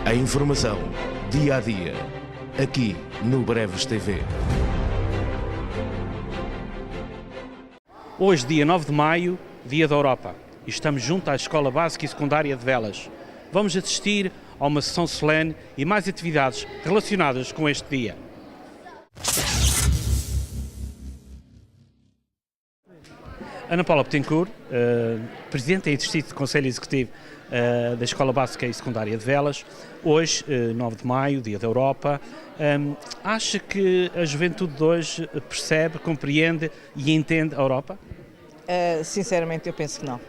A informação, dia a dia, aqui no Breves TV. Hoje, dia 9 de maio, Dia da Europa, e estamos junto à Escola Básica e Secundária de Velas. Vamos assistir a uma sessão solene e mais atividades relacionadas com este dia. Ana Paula Betancourt, Presidente e Exercício do Conselho Executivo da Escola Básica e Secundária de Velas. Hoje, 9 de maio, Dia da Europa, acha que a juventude de hoje percebe, compreende e entende a Europa? Sinceramente, eu penso que não.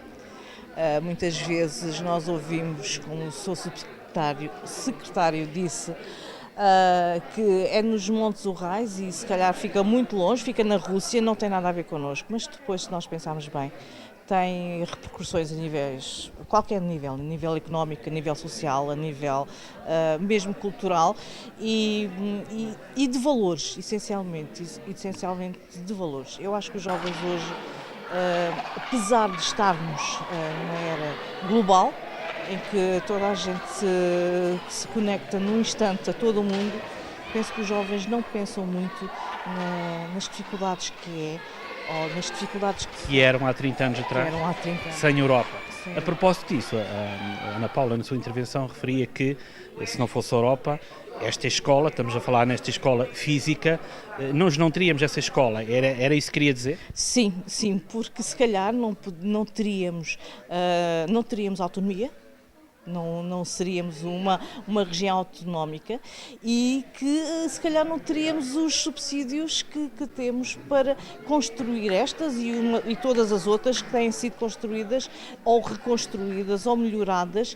Muitas vezes nós ouvimos, como o seu secretário disse, que é nos Montes Urais e se calhar fica muito longe, fica na Rússia, não tem nada a ver connosco, mas depois, se nós pensarmos bem, tem repercussões a qualquer nível, a nível económico, a nível social, a nível mesmo cultural e de valores, essencialmente de valores. Eu acho que os jovens hoje, apesar de estarmos numa era global, em que toda a gente se conecta num instante a todo o mundo, penso que os jovens não pensam muito nas dificuldades ou nas dificuldades que eram há 30 anos atrás, sem Europa. Sim. A propósito disso, a Ana Paula, na sua intervenção, referia que, se não fosse a Europa, esta escola, estamos a falar nesta escola física, nós não teríamos essa escola, era isso que queria dizer? Sim, porque se calhar não teríamos autonomia, não seríamos uma região autonómica e que se calhar não teríamos os subsídios que temos para construir estas e todas as outras que têm sido construídas ou reconstruídas ou melhoradas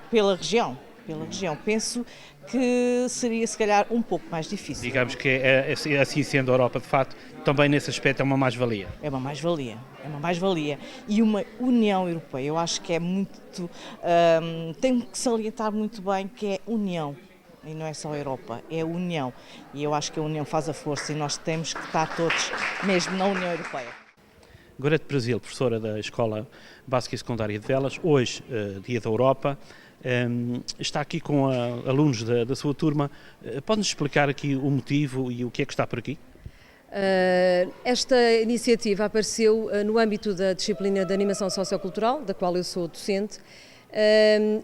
pela região. Penso que seria se calhar um pouco mais difícil. Digamos que assim sendo a Europa, de facto, também nesse aspecto é uma mais-valia. É uma mais-valia. E uma União Europeia, eu acho que é muito, tem que salientar muito bem que é união. E não é só a Europa, é a União. E eu acho que a União faz a força e nós temos que estar todos mesmo na União Europeia. Gorete Brasil, professora da Escola Básica e Secundária de Velas, hoje, Dia da Europa, está aqui com alunos da sua turma. Pode-nos explicar aqui o motivo e o que é que está por aqui? Esta iniciativa apareceu no âmbito da disciplina de Animação Sociocultural, da qual eu sou docente,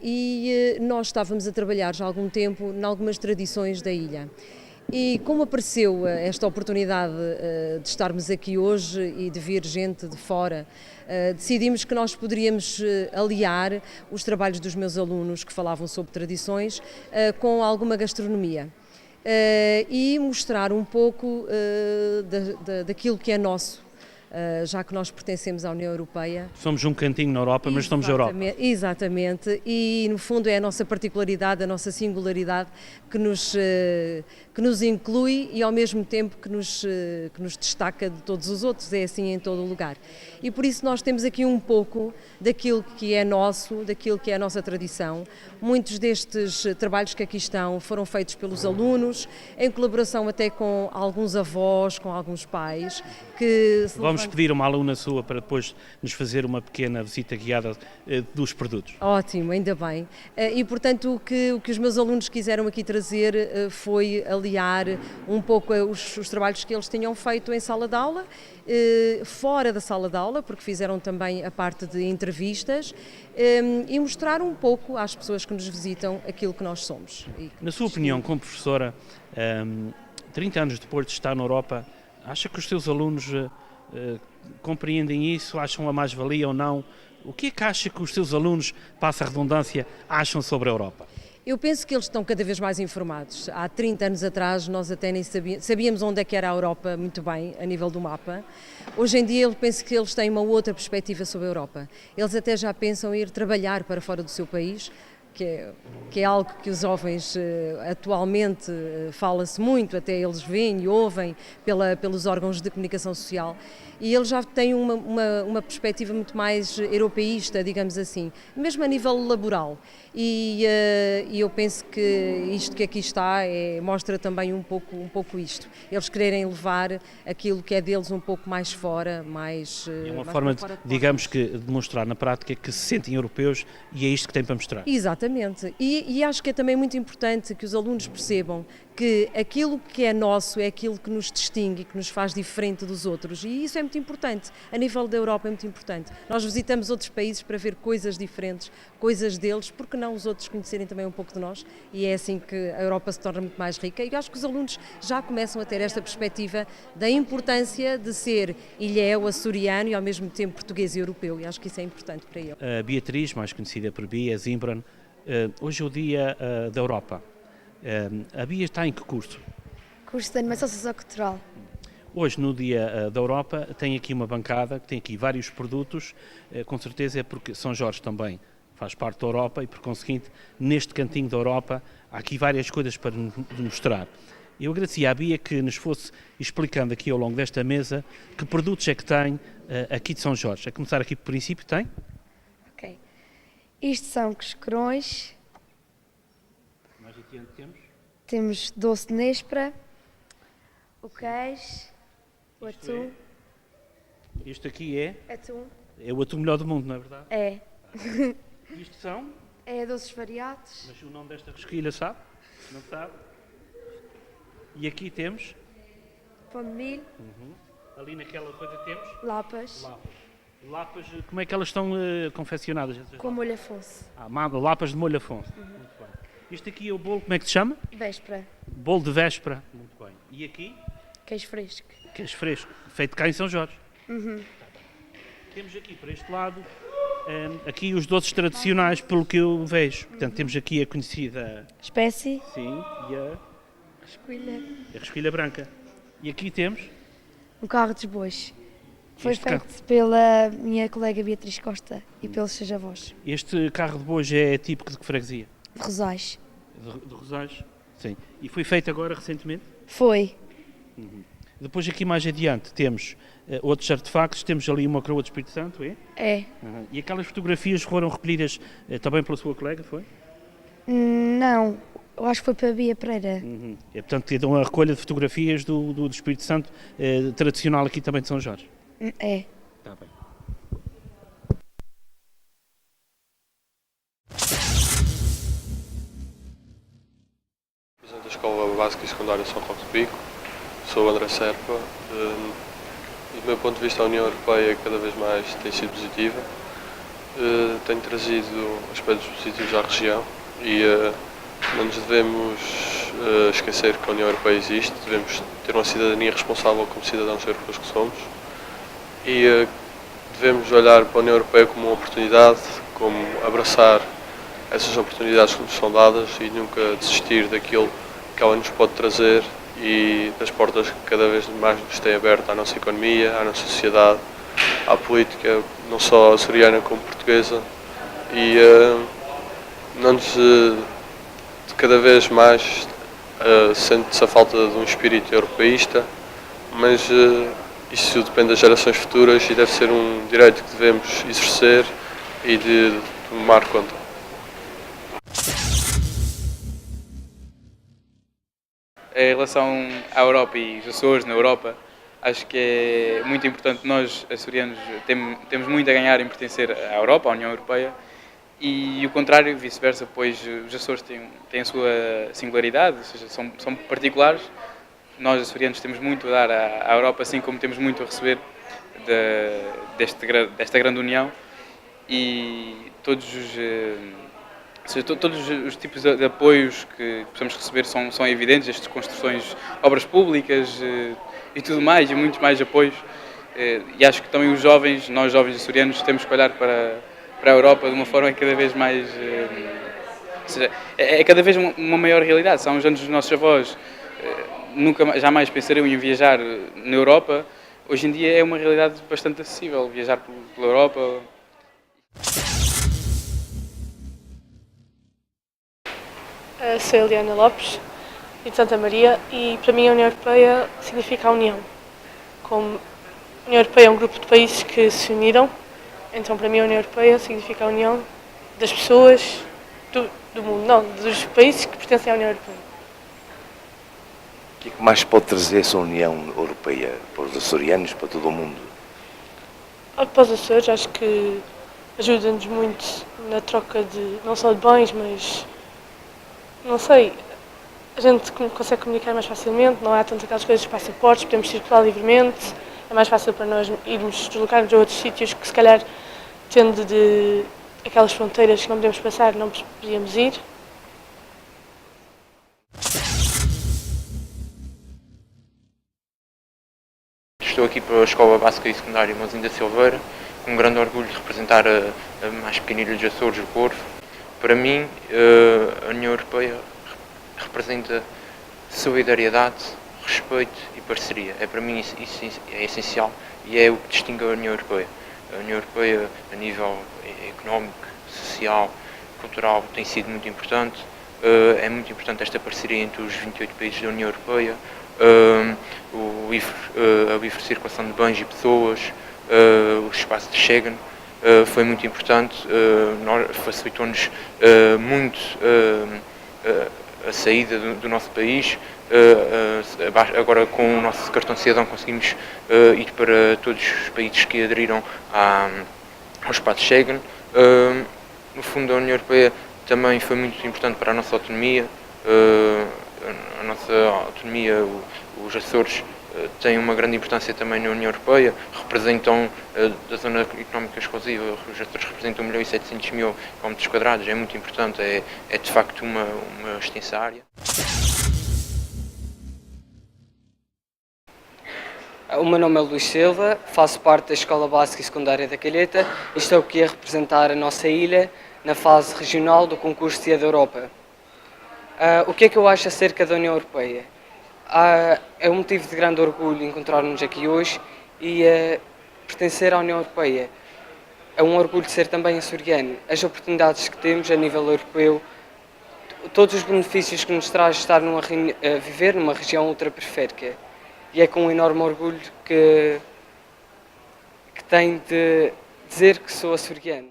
e nós estávamos a trabalhar já há algum tempo em algumas tradições da ilha. E como apareceu esta oportunidade de estarmos aqui hoje e de vir gente de fora, decidimos que nós poderíamos aliar os trabalhos dos meus alunos que falavam sobre tradições com alguma gastronomia e mostrar um pouco daquilo que é nosso. Já que nós pertencemos à União Europeia. Somos um cantinho na Europa, mas estamos na Europa. Exatamente, e no fundo é a nossa particularidade, a nossa singularidade que nos inclui e ao mesmo tempo que nos destaca de todos os outros, é assim em todo o lugar. E por isso nós temos aqui um pouco daquilo que é nosso, daquilo que é a nossa tradição. Muitos destes trabalhos que aqui estão foram feitos pelos alunos, em colaboração até com alguns avós, com alguns pais, que Vamos pedir a uma aluna sua para depois nos fazer uma pequena visita guiada dos produtos. Ótimo, ainda bem. E portanto o que os meus alunos quiseram aqui trazer foi aliar um pouco os trabalhos que eles tinham feito em sala de aula, fora da sala de aula, porque fizeram também a parte de entrevistas, e mostrar um pouco às pessoas que nos visitam aquilo que nós somos. Na sua opinião, como professora, 30 anos depois de estar na Europa, acha que os seus alunos compreendem isso, acham a mais-valia ou não? O que é que acha que os seus alunos, passa a redundância, acham sobre a Europa? Eu penso que eles estão cada vez mais informados. Há 30 anos atrás nós até nem sabíamos onde é que era a Europa muito bem, a nível do mapa. Hoje em dia eu penso que eles têm uma outra perspectiva sobre a Europa. Eles até já pensam em ir trabalhar para fora do seu país, que é algo que os jovens atualmente fala-se muito, até eles veem e ouvem pelos órgãos de comunicação social, e eles já têm uma perspectiva muito mais europeísta, digamos assim, mesmo a nível laboral. E eu penso que isto que aqui está mostra também um pouco isto. Eles quererem levar aquilo que é deles um pouco mais fora, mais... É uma forma, digamos que, de mostrar na prática que se sentem europeus e é isto que têm para mostrar. Exatamente. Exatamente. E acho que é também muito importante que os alunos percebam que aquilo que é nosso é aquilo que nos distingue e que nos faz diferente dos outros. E isso é muito importante. A nível da Europa é muito importante. Nós visitamos outros países para ver coisas diferentes, coisas deles, porque não os outros conhecerem também um pouco de nós. E é assim que a Europa se torna muito mais rica. E acho que os alunos já começam a ter esta perspectiva da importância de ser ilhéu, açoriano e ao mesmo tempo português e europeu. E acho que isso é importante para eles. A Beatriz, mais conhecida por Bia Zimbron, hoje é o dia da Europa. A Bia está em que curso? Curso de Animação Sociocultural. Hoje, no dia da Europa, tem aqui uma bancada, que tem aqui vários produtos, com certeza é porque São Jorge também faz parte da Europa e, por conseguinte, neste cantinho da Europa, há aqui várias coisas para nos mostrar. Eu agradecia à Bia que nos fosse explicando aqui ao longo desta mesa que produtos é que tem aqui de São Jorge. A começar aqui por princípio, tem? Ok. Isto são coscorões, Mais adiante temos? temos doce de nespra, o queijo, o atum. Isto aqui é Atum o atum melhor do mundo, não é verdade? é, Isto são, é doces variados, mas o nome desta rosquilha sabe? Não sabe? E aqui temos, pão de milho, ali naquela coisa temos, lapas, lapas. Lapas, como é que elas estão confeccionadas? Essas com molho Afonso, lapas de molho Afonso. Muito bem. Este aqui é o bolo, como é que se chama? véspera, Bolo de véspera. Muito bem. E aqui? queijo fresco. Queijo fresco, feito cá em São Jorge. Temos aqui para este lado, aqui os doces tradicionais, pelo que eu vejo. Portanto, temos aqui a conhecida, Espécie, sim, e escolha, a rosquilha branca. E aqui temos, um carro dos bois. Foi Este feito pela minha colega Beatriz Costa e pelos seus avós, este carro de bois é típico de que freguesia? de Rosais. De Rosais? Sim. E foi feito agora recentemente? Foi, Depois aqui mais adiante temos outros artefactos, temos ali uma coroa do Espírito Santo, é? é. E aquelas fotografias foram recolhidas também pela sua colega, foi? Não, eu acho que foi para a Bia Pereira. É, portanto, é uma recolha de fotografias do Espírito Santo tradicional aqui também de São Jorge. É. Está bem. Presidente da Escola Básica e Secundária São Roque do Pico, sou o André Serpa e do meu ponto de vista a União Europeia cada vez mais tem sido positiva, tem trazido aspectos positivos à região e não nos devemos esquecer que a União Europeia existe, devemos ter uma cidadania responsável como cidadãos europeus que somos e devemos olhar para a União Europeia como uma oportunidade, como abraçar essas oportunidades que nos são dadas e nunca desistir daquilo que ela nos pode trazer e das portas que cada vez mais nos têm aberto à nossa economia, à nossa sociedade, à política, não só açoriana como portuguesa e não nos cada vez mais sente-se a falta de um espírito europeísta, mas isso depende das gerações futuras e deve ser um direito que devemos exercer e de tomar conta. Em relação à Europa e os Açores na Europa, acho que é muito importante. Nós, açorianos, temos muito a ganhar em pertencer à Europa, à União Europeia, e o contrário, vice-versa, pois os Açores têm a sua singularidade, ou seja, são particulares. Nós, açorianos, temos muito a dar à Europa, assim como temos muito a receber desta grande união, e todos os tipos de apoios que possamos receber são evidentes, estas construções, obras públicas e tudo mais, e muitos mais apoios. E acho que também nós jovens açorianos, temos que olhar para a Europa de uma forma cada vez mais... ou seja, é cada vez uma maior realidade. Há uns anos os nossos avós jamais pensariam em viajar na Europa. Hoje em dia é uma realidade bastante acessível, viajar pela Europa. Sou Eliana Lopes, de Santa Maria, e para mim a União Europeia significa a união. Como a União Europeia é um grupo de países que se uniram, então para mim a União Europeia significa a união das pessoas do mundo, não, dos países que pertencem à União Europeia. O que é que mais pode trazer essa União Europeia para os açorianos, para todo o mundo? Para os Açores, acho que ajuda-nos muito na troca de, não só de bens, mas, não sei, a gente consegue comunicar mais facilmente, não há tantas aquelas coisas de passaportes, podemos circular livremente, é mais fácil para nós irmos deslocar-nos a outros sítios que se calhar tendo de aquelas fronteiras que não podemos passar, não podíamos ir. Estou aqui para a Escola Básica e Secundária Mãozinha da Silveira, com um grande orgulho de representar a mais pequena ilha dos Açores, o Corvo. Para mim, a União Europeia representa solidariedade, respeito e parceria. Para mim isso é essencial e é o que distingue a União Europeia. A União Europeia, a nível económico, social, cultural, tem sido muito importante. É muito importante esta parceria entre os 28 países da União Europeia, a livre circulação de bens e pessoas, o espaço de Schengen foi muito importante, facilitou-nos muito a saída do nosso país. Agora com o nosso cartão de cidadão conseguimos ir para todos os países que aderiram ao espaço Schengen. No fundo, a União Europeia também foi muito importante para a nossa autonomia. A nossa autonomia, os Açores têm uma grande importância também na União Europeia, representam da zona económica exclusiva, os Açores representam 1.700.000 km², é muito importante, é de facto uma extensa área. O meu nome é Luís Silva, faço parte da Escola Básica e Secundária da Calheta e estou aqui a representar a nossa ilha na fase regional do concurso Dia da Europa. O que é que eu acho acerca da União Europeia? É um motivo de grande orgulho encontrar-nos aqui hoje e pertencer à União Europeia. É um orgulho de ser também açoriano. As oportunidades que temos a nível europeu, todos os benefícios que nos traz estar viver numa região ultraperiférica. E é com um enorme orgulho que tenho de dizer que sou açoriano.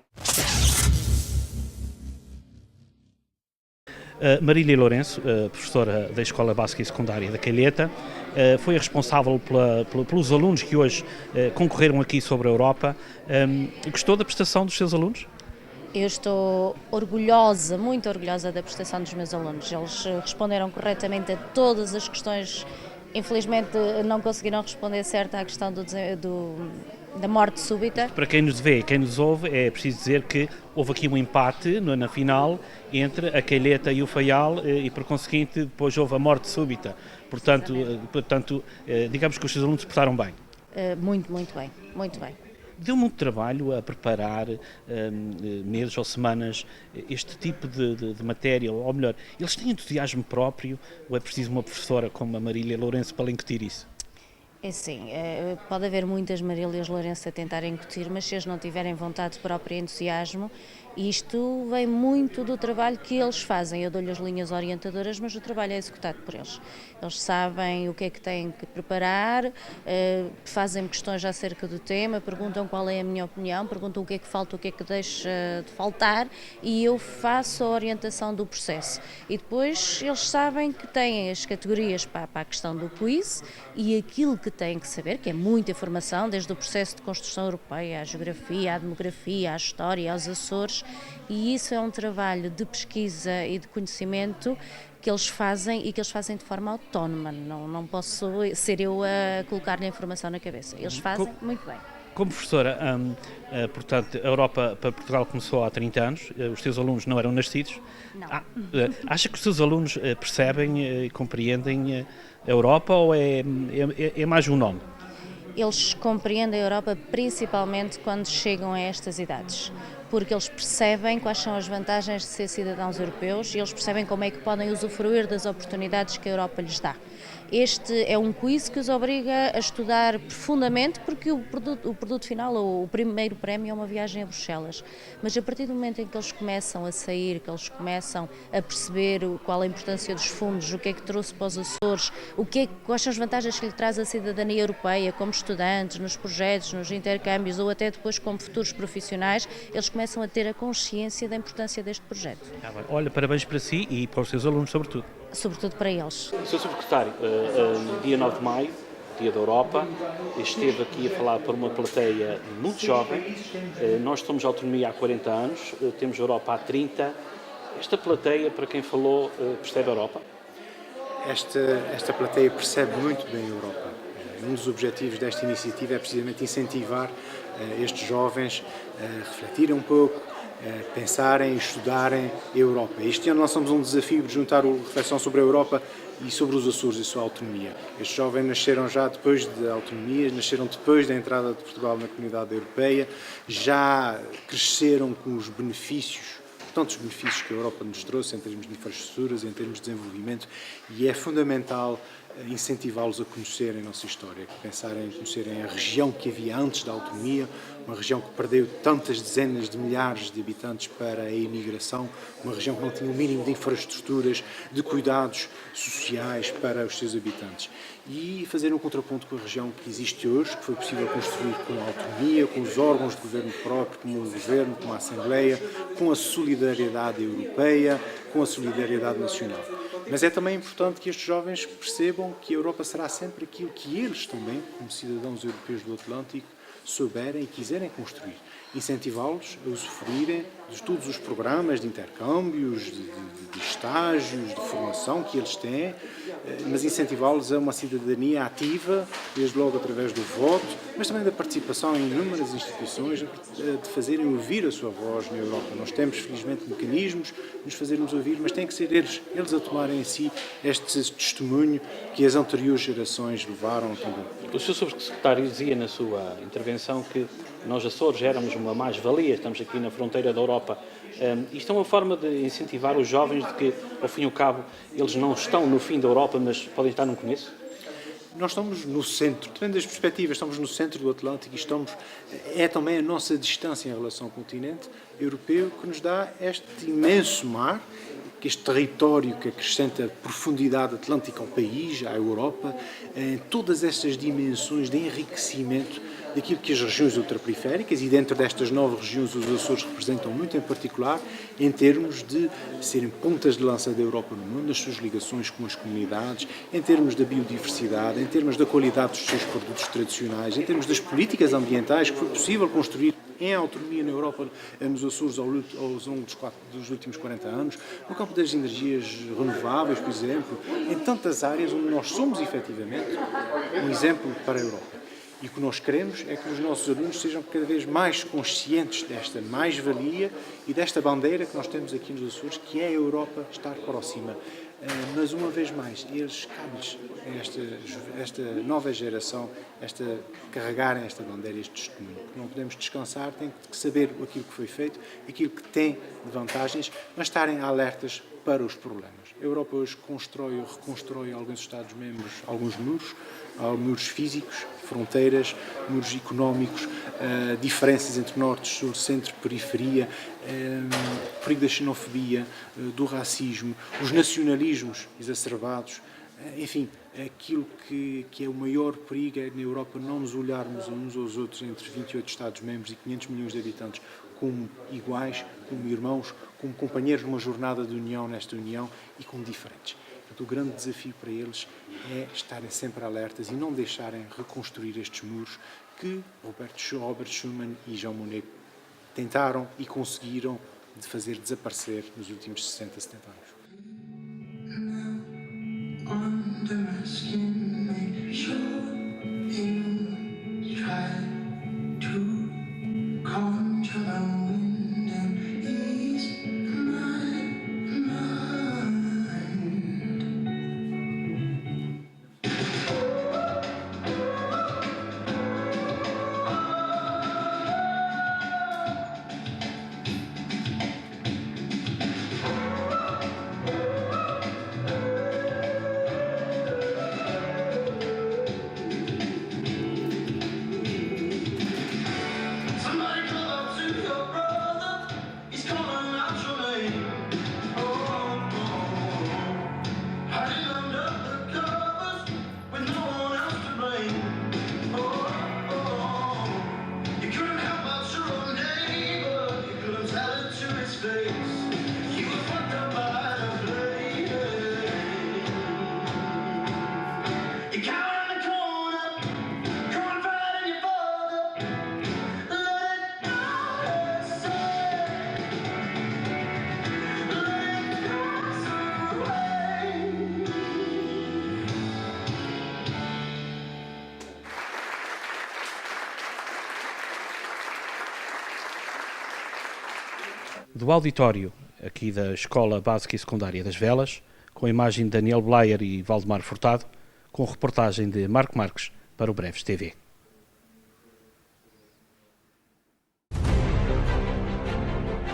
Marília Lourenço, professora da Escola Básica e Secundária da Calheta, foi a responsável pelos alunos que hoje concorreram aqui sobre a Europa. Gostou da prestação dos seus alunos? Eu estou orgulhosa, muito orgulhosa da prestação dos meus alunos. Eles responderam corretamente a todas as questões. Infelizmente não conseguiram responder certo à questão da morte súbita. Para quem nos vê e quem nos ouve, é preciso dizer que houve aqui um empate na final entre a Calheta e o Faial e, por conseguinte, depois houve a morte súbita. Portanto, digamos que os seus alunos se portaram bem. Muito bem, muito bem. Deu muito trabalho a preparar, meses ou semanas, este tipo de matéria, ou melhor, eles têm entusiasmo próprio ou é preciso uma professora como a Marília Lourenço para lhe incutir isso? É sim, pode haver muitas Marílias Lourenço a tentarem incutir, mas se eles não tiverem vontade própria e entusiasmo, isto vem muito do trabalho que eles fazem. Eu dou-lhe as linhas orientadoras, mas o trabalho é executado por eles. Eles sabem o que é que têm que preparar, fazem questões acerca do tema, perguntam qual é a minha opinião, perguntam o que é que falta, o que é que deixa de faltar e eu faço a orientação do processo. E depois eles sabem que têm as categorias para a questão do quiz e aquilo que têm que saber, que é muita informação, desde o processo de construção europeia, à geografia, à demografia, à história, aos Açores, e isso é um trabalho de pesquisa e de conhecimento que eles fazem e que eles fazem de forma autónoma, não posso ser eu a colocar-lhe a informação na cabeça, eles fazem muito bem. Como professora, portanto, a Europa para Portugal começou há 30 anos, os seus alunos não eram nascidos. Não. Acha que os seus alunos percebem e compreendem a Europa ou é mais um nome? Eles compreendem a Europa principalmente quando chegam a estas idades, porque eles percebem quais são as vantagens de ser cidadãos europeus e eles percebem como é que podem usufruir das oportunidades que a Europa lhes dá. Este é um quiz que os obriga a estudar profundamente, porque o produto final, ou o primeiro prémio, é uma viagem a Bruxelas. Mas a partir do momento em que eles começam a sair, que eles começam a perceber qual a importância dos fundos, o que é que trouxe para os Açores, quais são as vantagens que lhe traz a cidadania europeia, como estudantes, nos projetos, nos intercâmbios, ou até depois como futuros profissionais, eles começam a ter a consciência da importância deste projeto. Olha, parabéns para si e para os seus alunos, sobretudo. Sobretudo para eles. Sr. Secretário, dia 9 de maio, Dia da Europa, esteve aqui a falar para uma plateia muito jovem. Nós somos autonomia há 40 anos, temos a Europa há 30. Esta plateia, para quem falou, percebe a Europa? Esta plateia percebe muito bem a Europa. Um dos objetivos desta iniciativa é precisamente incentivar estes jovens a refletirem um pouco, a pensarem, estudarem a Europa. Este ano lançamos um desafio de juntar a reflexão sobre a Europa e sobre os Açores e a sua autonomia. Estes jovens nasceram já depois da autonomia, nasceram depois da entrada de Portugal na Comunidade Europeia, já cresceram com os benefícios, tantos benefícios que a Europa nos trouxe em termos de infraestruturas, em termos de desenvolvimento, e é fundamental incentivá-los a conhecerem a nossa história, pensarem em conhecerem a região que havia antes da autonomia, uma região que perdeu tantas dezenas de milhares de habitantes para a imigração, uma região que não tinha o mínimo de infraestruturas, de cuidados sociais para os seus habitantes. E fazer um contraponto com a região que existe hoje, que foi possível construir com a autonomia, com os órgãos de governo próprio, como o governo, com a Assembleia, com a solidariedade europeia, com a solidariedade nacional. Mas é também importante que estes jovens percebam que a Europa será sempre aquilo que eles também, como cidadãos europeus do Atlântico, souberem e quiserem construir. Incentivá-los a usufruírem de todos os programas de intercâmbios, de estágios, de formação que eles têm, mas incentivá-los a uma cidadania ativa, desde logo através do voto, mas também da participação em inúmeras instituições, de fazerem ouvir a sua voz na Europa. Nós temos, felizmente, mecanismos de nos fazermos ouvir, mas tem que ser eles a tomarem em si este testemunho que as anteriores gerações levaram também. O Sr. Subsecretário dizia na sua intervenção que nós, Açores, éramos uma mais-valia, estamos aqui na fronteira da Europa. Isto é uma forma de incentivar os jovens de que, ao fim e ao cabo, eles não estão no fim da Europa, mas podem estar no começo? Nós estamos no centro, depende das perspectivas, estamos no centro do Atlântico e é também a nossa distância em relação ao continente europeu que nos dá este imenso mar, este território que acrescenta profundidade atlântica ao país, à Europa, todas estas dimensões de enriquecimento daquilo que as regiões ultraperiféricas e dentro destas 9 regiões os Açores representam muito em particular em termos de serem pontas de lança da Europa no mundo, nas suas ligações com as comunidades, em termos da biodiversidade, em termos da qualidade dos seus produtos tradicionais, em termos das políticas ambientais que foi possível construir em autonomia na Europa, nos Açores, ao longo dos últimos 40 anos, no campo das energias renováveis, por exemplo, em tantas áreas onde nós somos, efetivamente, um exemplo para a Europa. E o que nós queremos é que os nossos alunos sejam cada vez mais conscientes desta mais-valia e desta bandeira que nós temos aqui nos Açores, que é a Europa estar próxima. Mas, uma vez mais, cabe-lhes, esta nova geração, carregarem esta bandeira, este testemunho. Não podemos descansar, têm que saber aquilo que foi feito, aquilo que tem de vantagens, mas estarem alertas para os problemas. A Europa hoje constrói ou reconstrói alguns Estados-membros, alguns muros físicos, fronteiras, muros económicos, diferenças entre norte, sul, centro, periferia, perigo da xenofobia, do racismo, os nacionalismos exacerbados, enfim, aquilo que é o maior perigo é na Europa não nos olharmos uns aos outros entre 28 Estados-membros e 500 milhões de habitantes como iguais, como irmãos, como companheiros numa jornada de união nesta união e como diferentes. Portanto, o grande desafio para eles é estarem sempre alertas e não deixarem reconstruir estes muros que Robert Schuman e Jean Monnet tentaram e conseguiram de fazer desaparecer nos últimos 60, 70 anos. do auditório aqui da Escola Básica e Secundária das Velas, com a imagem de Daniel Blair e Valdemar Furtado, com reportagem de Marco Marques para o Breves TV.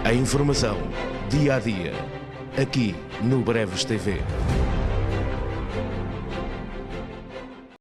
A informação, dia a dia, aqui no Breves TV.